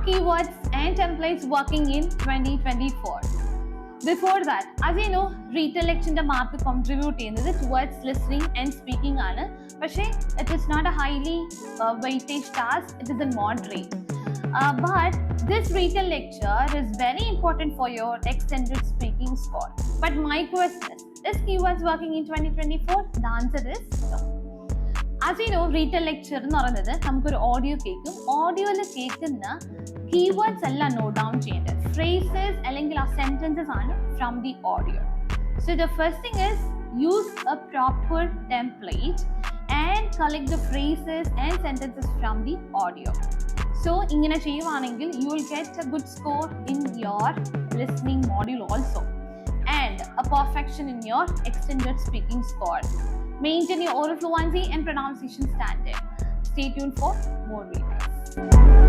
keywords and templates working in 2024. Before that, as you know, Retell mark contribute towards listening and speaking. But it is not a highly weightage task, it is a moderate. But this Retell lecture is very important for your extended speaking score. But my question is keywords working in 2024? The answer is no. As you know, Retell lecture എന്ന് പറയുന്നത് നമുക്കൊരു audio കേൾക്കും. ഓഡിയോയിൽ കേൾക്കുന്ന keywords എല്ലാം note down ചെയ്യേണ്ടത്. Phrases അല്ലെങ്കിൽ ആ sentences ആണ് from the audio. So the first thing is use A proper template and collect the phrases and sentences from the audio. So ഇങ്ങനെ ചെയ്യുവാണെങ്കിൽ you will get A good score in your listening module also and a perfection in your extended speaking score. Maintain your oral fluency and pronunciation standard. Stay tuned for more videos.